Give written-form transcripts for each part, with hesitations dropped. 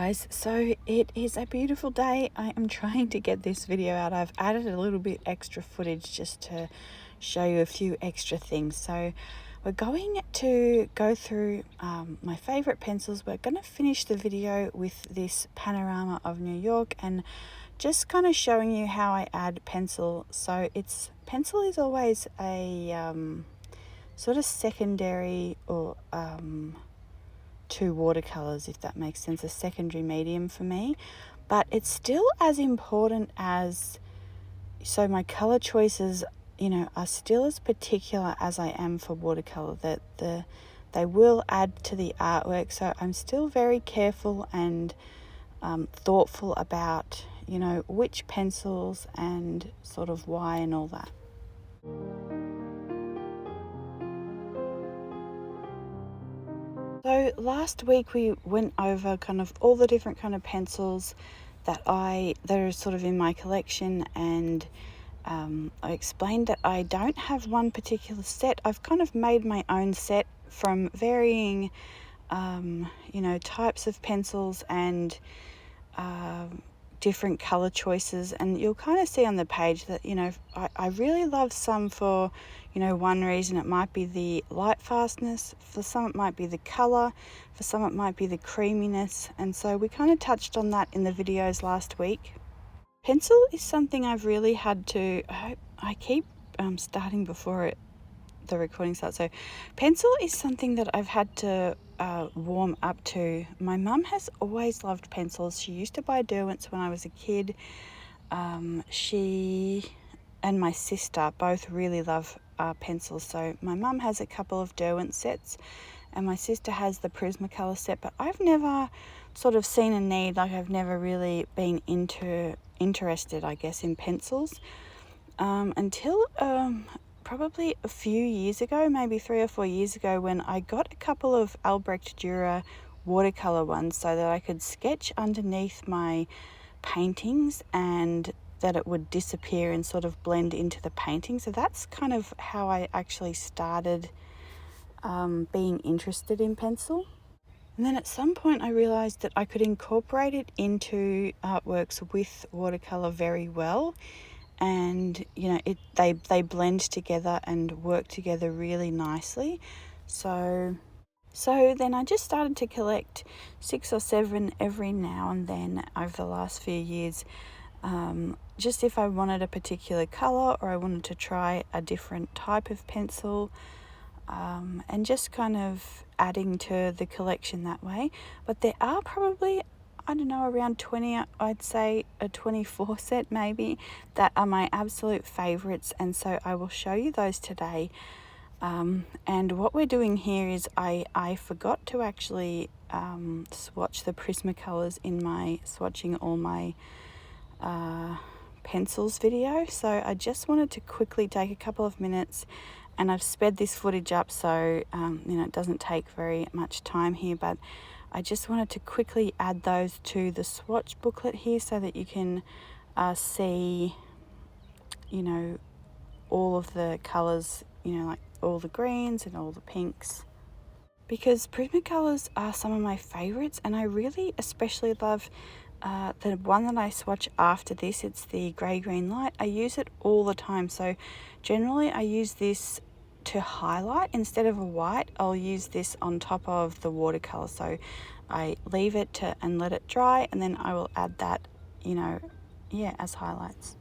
guys, so it is a beautiful day. I am trying to get this video out. I've added a little bit extra footage just to show you a few extra things. So we're going to go through my favorite pencils. We're going to finish the video with this panorama of New York and just kind of showing you how I add pencil. So pencil is always a sort of secondary or to watercolors, if that makes sense, a secondary medium for me, but it's still as important as, so my color choices, are still as particular as I am for watercolor, that they will add to the artwork. So I'm still very careful and thoughtful about, which pencils and sort of why and all that. So last week we went over kind of all the different kind of pencils that are sort of in my collection, and I explained that I don't have one particular set. I've kind of made my own set from varying types of pencils and different color choices, and you'll kind of see on the page that I really love some for one reason. It might be the light fastness, for some it might be the color, for some it might be the creaminess, and so we kind of touched on that in the videos last week. Pencil is something I've really had to, I keep starting before the recording starts. So pencil is something that I've had to warm up to. My mum has always loved pencils. She used to buy Derwents when I was a kid. She and my sister both really love pencils. So my mum has a couple of Derwent sets and my sister has the Prismacolor set, but I've never sort of seen a need, like I've never really been interested, I guess, in pencils until probably a few years ago, maybe 3 or 4 years ago, when I got a couple of Albrecht Dürer watercolor ones so that I could sketch underneath my paintings and that it would disappear and sort of blend into the painting. So that's kind of how I actually started being interested in pencil. And then at some point I realized that I could incorporate it into artworks with watercolor very well, and they blend together and work together really nicely. So then I just started to collect 6 or 7 every now and then over the last few years, just if I wanted a particular color or I wanted to try a different type of pencil, and just kind of adding to the collection that way. But there are probably, I don't know, around 20, I'd say a 24 set maybe, that are my absolute favorites, and so I will show you those today. And what we're doing here is I forgot to actually swatch the Prismacolors in my swatching all my pencils video, so I just wanted to quickly take a couple of minutes, and I've sped this footage up so it doesn't take very much time here, but I just wanted to quickly add those to the swatch booklet here so that you can see all of the colors, like all the greens and all the pinks, because Prismacolors are some of my favorites, and I really especially love the one that I swatch after this. It's the grey green light. I use it all the time, so generally I use this to highlight instead of a white. I'll use this on top of the watercolor, so I leave it and let it dry, and then I will add that as highlights.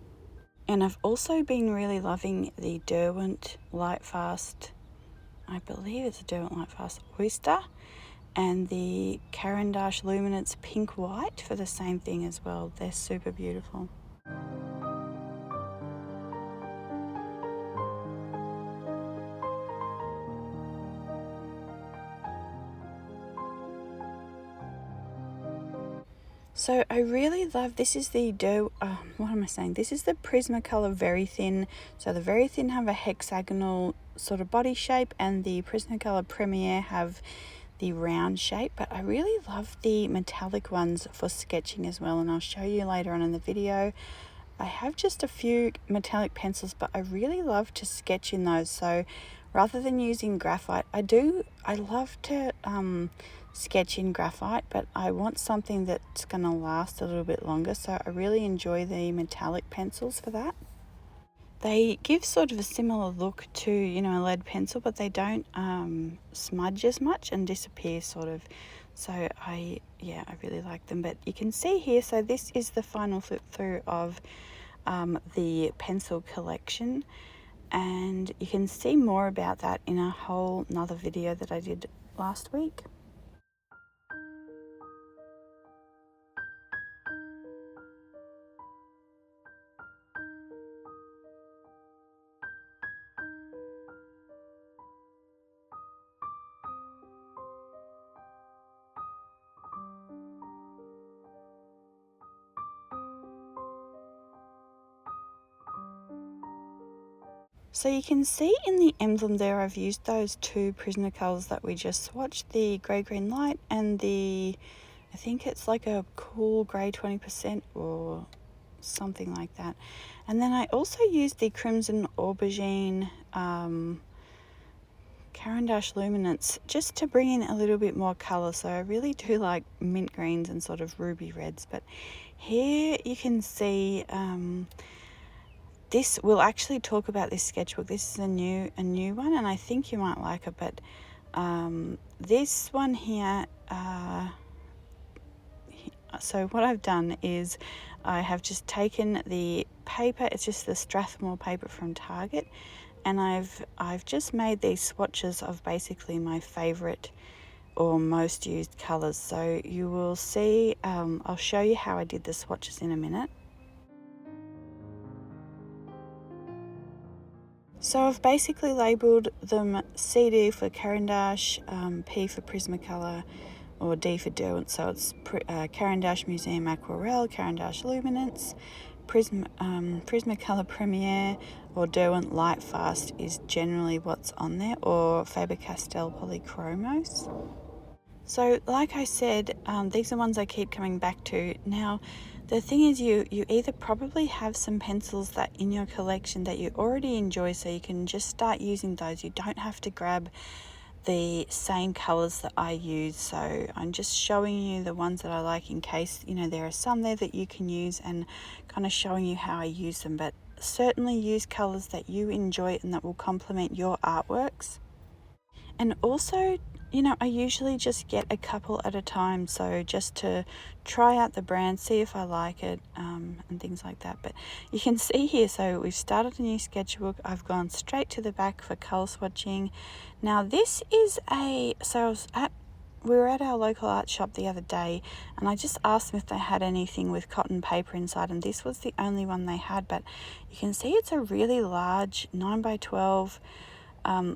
And I've also been really loving the Derwent Lightfast, I believe it's a Derwent Lightfast Oyster, and the Caran Luminance Pink White for the same thing as well. They're super beautiful. So I really love, this is the This is the Prismacolor Very Thin. So the Very Thin have a hexagonal sort of body shape, and the Prismacolor Premier have the round shape, but I really love the metallic ones for sketching as well, and I'll show you later on in the video. I have just a few metallic pencils, but I really love to sketch in those. So rather than using graphite, I love to sketch in graphite, but I want something that's going to last a little bit longer, so I really enjoy the metallic pencils for that. They give sort of a similar look to, you know, a lead pencil, but they don't smudge as much and disappear sort of. So I really like them. But you can see here, so this is the final flip through of the pencil collection, and you can see more about that in a whole nother video that I did last week. So you can see in the emblem there, I've used those two Prismacolors that we just swatched, the grey green light and the, I think it's like a cool grey 20% or something like that. And then I also used the crimson aubergine Caran Luminance just to bring in a little bit more colour. So I really do like mint greens and sort of ruby reds. But here you can see this, we'll actually talk about this sketchbook. This is a new one, and I think you might like it. But this one here, so what I've done is I have just taken the paper, it's just the Strathmore paper from Target, and I've just made these swatches of basically my favourite or most used colours. So you will see, I'll show you how I did the swatches in a minute. So I've basically labelled them CD for Caran, P for Prismacolor, or D for Derwent. So it's Caran Museum Aquarelle, Caran Luminance, Prismacolor Premier, or Derwent Lightfast is generally what's on there, or Faber-Castell Polychromos. So like I said, these are ones I keep coming back to. Now, the thing is, you either probably have some pencils that in your collection that you already enjoy, so you can just start using those. You don't have to grab the same colors that I use. So I'm just showing you the ones that I like in case, you know, there are some there that you can use, and kind of showing you how I use them. But certainly use colors that you enjoy and that will complement your artworks. And also, you know, I usually just get a couple at a time, so just to try out the brand, see if I like it, and things like that. But you can see here, so we've started a new sketchbook. I've gone straight to the back for colour swatching. Now this is we were at our local art shop the other day, and I just asked them if they had anything with cotton paper inside, and this was the only one they had. But you can see it's a really large 9x12.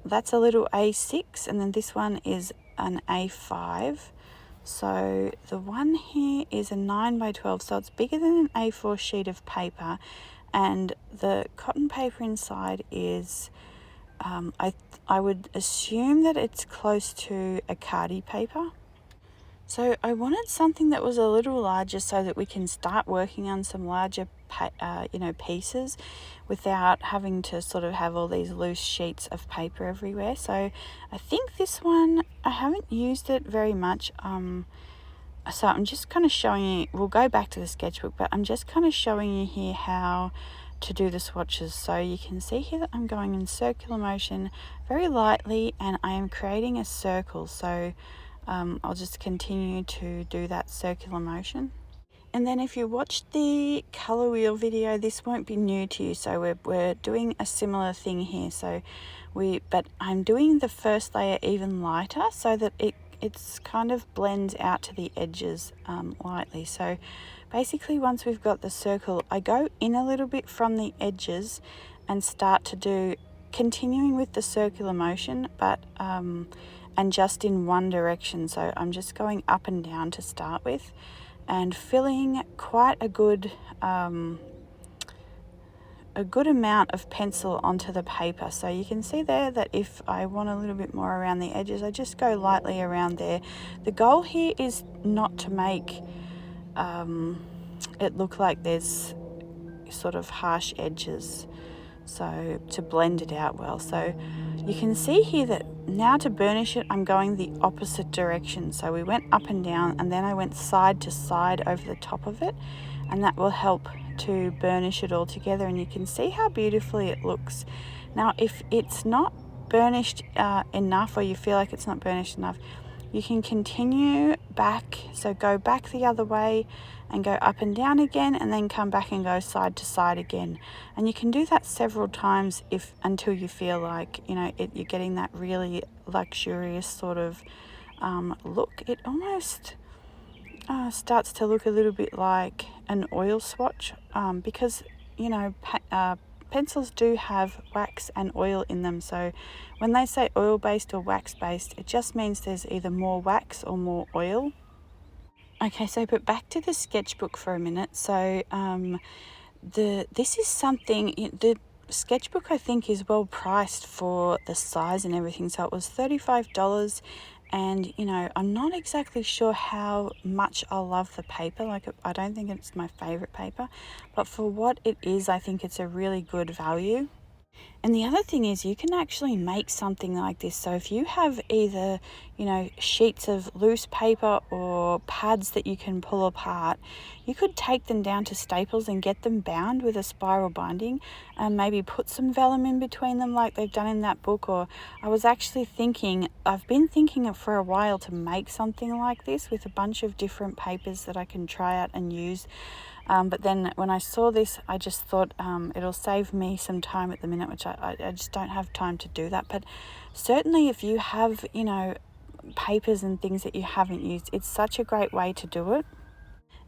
That's a little A6, and then this one is an A5. So the one here is a 9x12, so it's bigger than an A4 sheet of paper, and the cotton paper inside is, I would assume that it's close to a khadi paper. So I wanted something that was a little larger so that we can start working on some larger pieces without having to sort of have all these loose sheets of paper everywhere. So I think this one, I haven't used it very much. So I'm just kind of showing you, we'll go back to the sketchbook, but I'm just kind of showing you here how to do the swatches. So you can see here that I'm going in circular motion very lightly, and I am creating a circle. So I'll just continue to do that circular motion. And then if you watched the color wheel video, this won't be new to you. So we're doing a similar thing here. So but I'm doing the first layer even lighter so that it's kind of blends out to the edges lightly. So basically, once we've got the circle, I go in a little bit from the edges and start to do, continuing with the circular motion, but and just in one direction. So I'm just going up and down to start with, and filling quite a good amount of pencil onto the paper. So you can see there that if I want a little bit more around the edges, I just go lightly around there. The goal here is not to make it look like there's sort of harsh edges. so to blend it out well. So you can see here that now to burnish it, I'm going the opposite direction. So we went up and down, and then I went side to side over the top of it, and that will help to burnish it all together. And you can see how beautifully it looks. Now if it's not burnished enough, or you feel like it's not burnished enough, you can continue back, so go back the other way and go up and down again, and then come back and go side to side again. And you can do that several times until you feel like, you know, you're getting that really luxurious sort of look. It almost starts to look a little bit like an oil swatch, because, you know, pencils do have wax and oil in them. So when they say oil based or wax based, it just means there's either more wax or more oil. Okay, so but back to the sketchbook for a minute. So this is something, the sketchbook I think is well priced for the size and everything. So it was $35, and you know, I'm not exactly sure how much I love the paper. Like, I don't think it's my favorite paper, but for what it is, I think it's a really good value. And the other thing is, you can actually make something like this. So if you have either, you know, sheets of loose paper or pads that you can pull apart, you could take them down to Staples and get them bound with a spiral binding, and maybe put some vellum in between them like they've done in that book. Or I was actually thinking, I've been thinking for a while to make something like this with a bunch of different papers that I can try out and use. But then when I saw this, I just thought it'll save me some time at the minute, which I just don't have time to do that. But certainly if you have, you know, papers and things that you haven't used, it's such a great way to do it.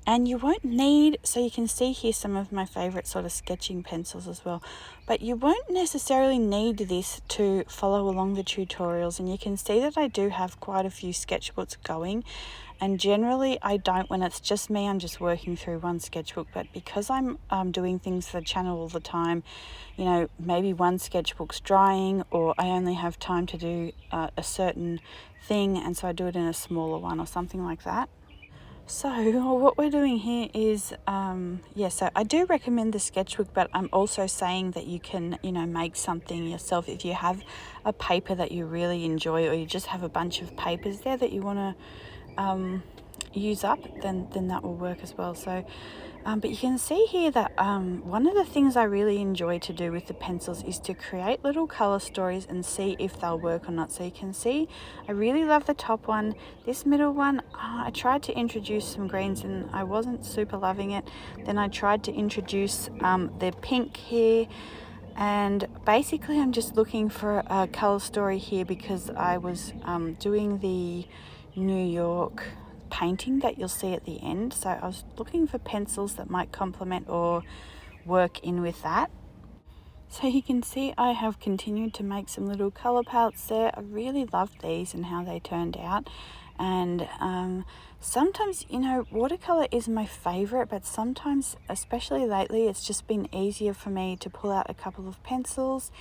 And you won't need, so you can see here some of my favorite sort of sketching pencils as well, but you won't necessarily need this to follow along the tutorials. And you can see that I do have quite a few sketchbooks going, and generally I don't when it's just me. I'm just working through one sketchbook, but because I'm doing things for the channel all the time, you know, maybe one sketchbook's drying, or I only have time to do a certain thing, and so I do it in a smaller one or something like that. So what we're doing here is, so I do recommend the sketchbook, but I'm also saying that you can, you know, make something yourself. If you have a paper that you really enjoy, or you just have a bunch of papers there that you want to use up, then that will work as well. So but you can see here that one of the things I really enjoy to do with the pencils is to create little color stories and see if they'll work or not. So you can see I really love the top one. This middle one, I tried to introduce some greens and I wasn't super loving it. Then I tried to introduce the pink here, and basically I'm just looking for a color story here because I was doing the New York painting that you'll see at the end. So I was looking for pencils that might complement or work in with that. So you can see I have continued to make some little color palettes there. I really loved these and how they turned out. And sometimes, you know, watercolor is my favorite, but sometimes, especially lately, it's just been easier for me to pull out a couple of pencils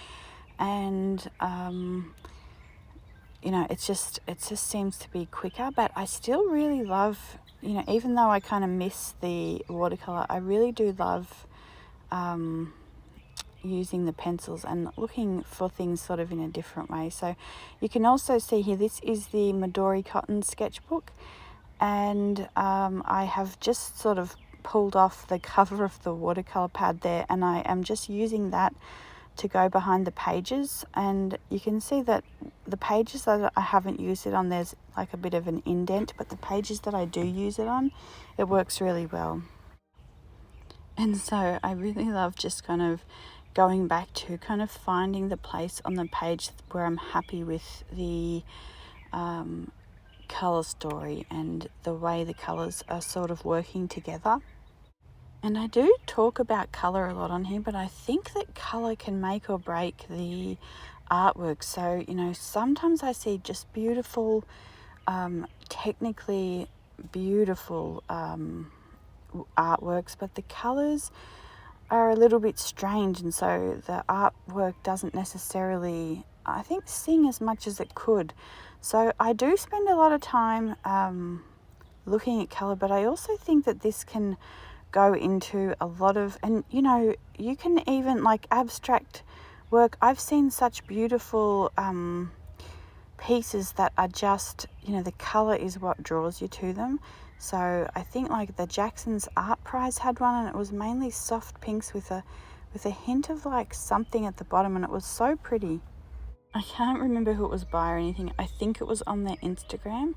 and you know, it just seems to be quicker. But I still really love, you know, even though I kind of miss the watercolor, I really do love using the pencils and looking for things sort of in a different way. So you can also see here, this is the Midori Cotton sketchbook, and I have just sort of pulled off the cover of the watercolor pad there, and I am just using that to go behind the pages. And you can see that the pages that I haven't used it on, there's like a bit of an indent, but the pages that I do use it on, it works really well. And so I really love just kind of going back to kind of finding the place on the page where I'm happy with the color story and the way the colors are sort of working together. And I do talk about colour a lot on here, but I think that colour can make or break the artwork. So, you know, sometimes I see just beautiful, technically beautiful artworks, but the colours are a little bit strange, and so the artwork doesn't necessarily, I think, sing as much as it could. So I do spend a lot of time looking at colour, but I also think that this can go into a lot of, and you know, you can even like abstract work. I've seen such beautiful pieces that are just, you know, the color is what draws you to them. So I think like the Jackson's Art Prize had one, and it was mainly soft pinks with a hint of like something at the bottom, and it was so pretty. I can't remember who it was by or anything. I think it was on their Instagram.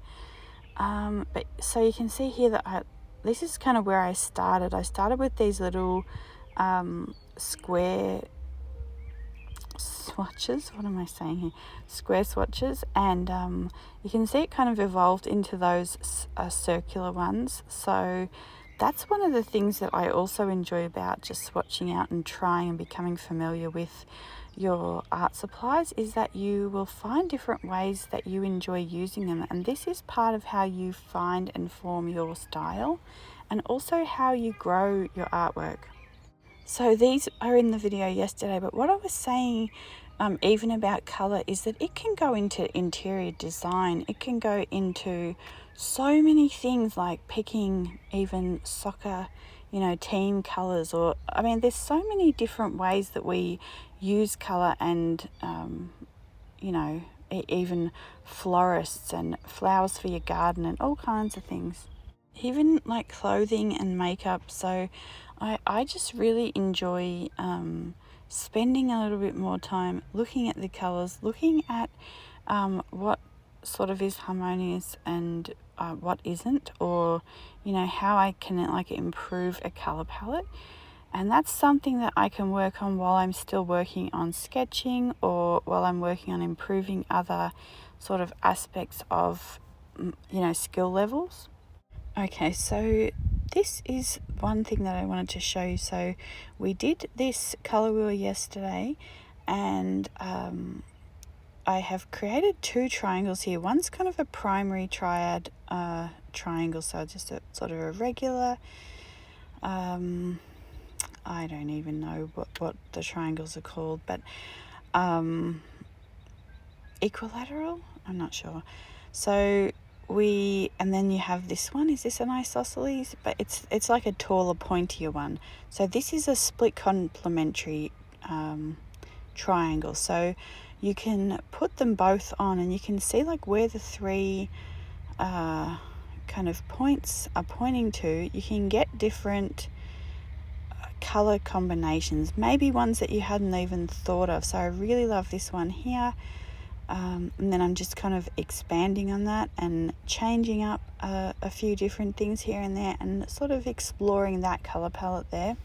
But so you can see here that this is kind of where I started. I started with these little square swatches. What am I saying here? Square swatches, and you can see it kind of evolved into those circular ones. So that's one of the things that I also enjoy about just swatching out and trying and becoming familiar with your art supplies, is that you will find different ways that you enjoy using them, and this is part of how you find and form your style, and also how you grow your artwork. So these are in the video yesterday, but what I was saying even about color is that it can go into interior design. It can go into so many things, like picking even soccer, you know, team colors, or I mean, there's so many different ways that we use color, and you know, even florists and flowers for your garden and all kinds of things, even like clothing and makeup. So I just really enjoy spending a little bit more time looking at the colors, looking at what sort of is harmonious and what isn't, or you know, how I can like improve a color palette. And that's something that I can work on while I'm still working on sketching, or while I'm working on improving other sort of aspects of, you know, skill levels. Okay, so this is one thing that I wanted to show you. So we did this color wheel yesterday, and I have created two triangles here. One's kind of a primary triad triangle, so just a sort of a regular, I don't even know what the triangles are called, but equilateral, I'm not sure. So and then you have this one. Is this an isosceles? But it's like a taller, pointier one. So this is a split complementary triangle. So you can put them both on, and you can see like where the three kind of points are pointing to. You can get different color combinations, maybe ones that you hadn't even thought of. So I really love this one here. And then I'm just kind of expanding on that and changing up a few different things here and there, and sort of exploring that color palette there.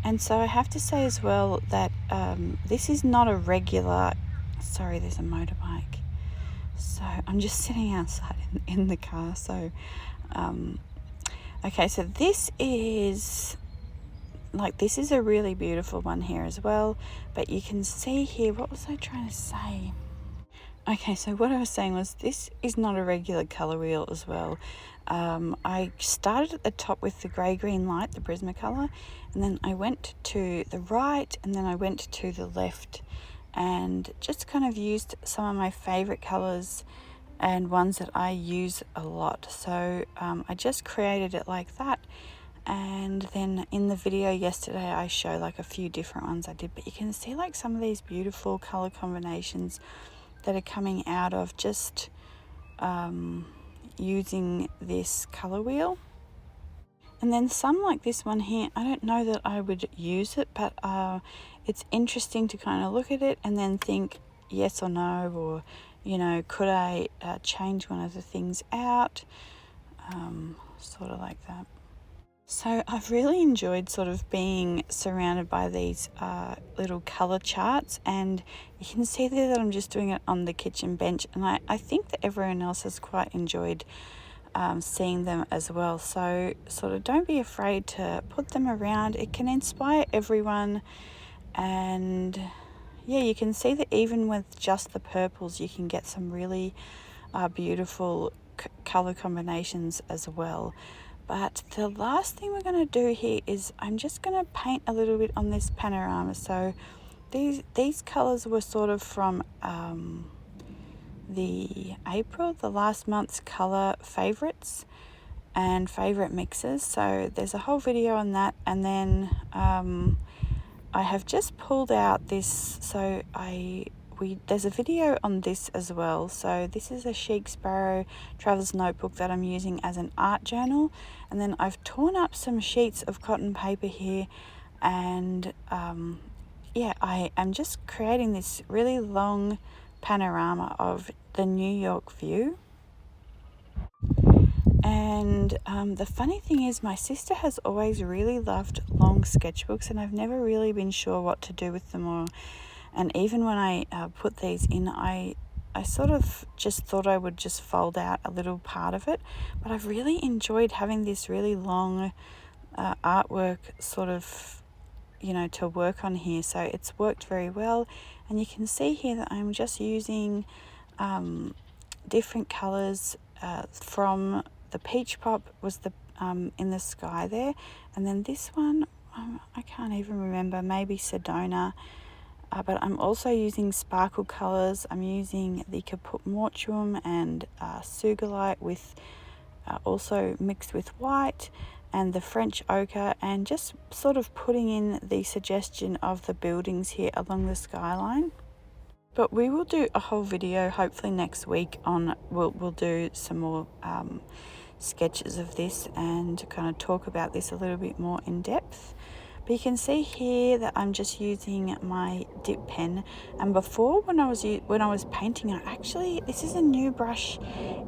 And so I have to say as well that this is not a regular, sorry, there's a motorbike. So I'm just sitting outside in the car. So, okay, so this is a really beautiful one here as well. But you can see here, what was I trying to say? Okay, so what I was saying was this is not a regular color wheel as well. I started at the top with the grey-green light, the Prismacolor, and then I went to the right, and then I went to the left, and just kind of used some of my favorite colors and ones that I use a lot. So I just created it like that. And then in the video yesterday, I show like a few different ones I did, but you can see like some of these beautiful color combinations that are coming out of just using this color wheel. And then some like this one here, I don't know that I would use it, but it's interesting to kind of look at it and then think yes or no, or you know, could I change one of the things out, sort of like that. So I've really enjoyed sort of being surrounded by these little colour charts, and you can see there that I'm just doing it on the kitchen bench, and I think that everyone else has quite enjoyed seeing them as well. So sort of don't be afraid to put them around. It can inspire everyone, and yeah, you can see that even with just the purples you can get some really beautiful colour combinations as well. But the last thing we're going to do here is I'm just going to paint a little bit on this panorama. So these colours were sort of from the last month's colour favourites and favourite mixes. So there's a whole video on that. And then I have just pulled out this, so there's a video on this as well. So this is a Chic Sparrow traveler's notebook that I'm using as an art journal, and then I've torn up some sheets of cotton paper here, and yeah, I am just creating this really long panorama of the New York view. And the funny thing is, my sister has always really loved long sketchbooks, and I've never really been sure what to do with them. And even when I put these in, I sort of just thought I would just fold out a little part of it. But I've really enjoyed having this really long artwork sort of, to work on here. So it's worked very well. And you can see here that I'm just using different colors from the peach pop was the in the sky there, and then this one I can't even remember, maybe Sedona, but I'm also using sparkle colors. I'm using the Caput Mortuum and Sugalite with also mixed with white, and the French ochre, and just sort of putting in the suggestion of the buildings here along the skyline. But we will do a whole video hopefully next week on, we'll do some more sketches of this and kind of talk about this a little bit more in depth. But you can see here that I'm just using my dip pen, and before when I was painting, this is a new brush.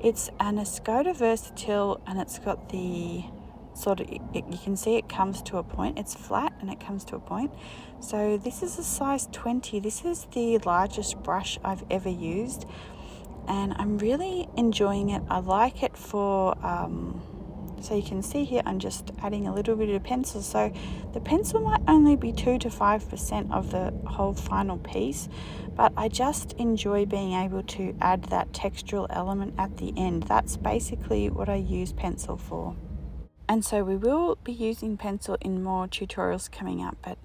It's an Escoda Versatil, and it's got the sort of, you can see it comes to a point. It's flat and it comes to a point. So this is a size 20. This is the largest brush I've ever used, and I'm really enjoying it. I like it for so you can see here I'm just adding a little bit of pencil. So the pencil might only be 2 to 5% of the whole final piece, but I just enjoy being able to add that textural element at the end. That's basically what I use pencil for. And so we will be using pencil in more tutorials coming up. But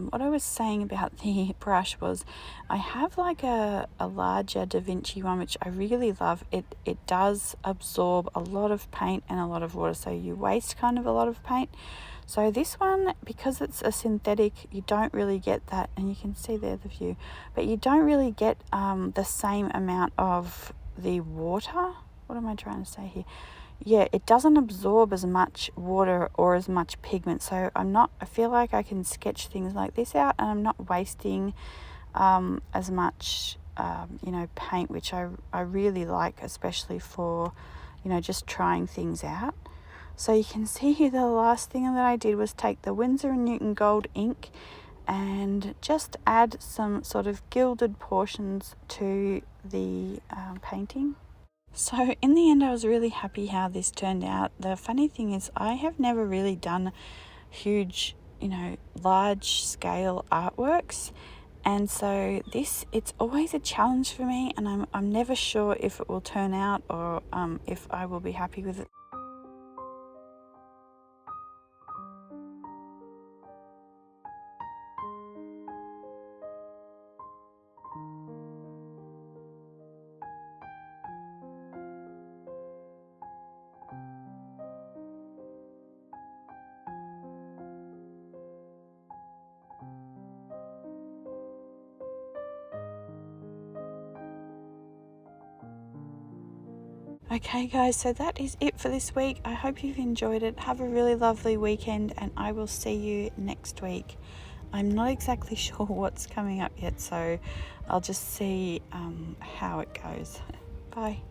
what I was saying about the brush was, I have like a larger Da Vinci one, which I really love. It does absorb a lot of paint and a lot of water, so you waste kind of a lot of paint. So this one, because it's a synthetic, you don't really get that, and you can see there the view, but you don't really get the same amount of the water. What am I trying to say here? Yeah, it doesn't absorb as much water or as much pigment, so I feel like I can sketch things like this out, and I'm not wasting as much paint, which I really like, especially for just trying things out. So you can see here the last thing that I did was take the Winsor & Newton gold ink and just add some sort of gilded portions to the painting. So in the end, I was really happy how this turned out. The funny thing is, I have never really done huge, large scale artworks. And so it's always a challenge for me, and I'm never sure if it will turn out or if I will be happy with it. Okay guys, so that is it for this week. I hope you've enjoyed it. Have a really lovely weekend, and I will see you next week. I'm not exactly sure what's coming up yet, so I'll just see how it goes. Bye.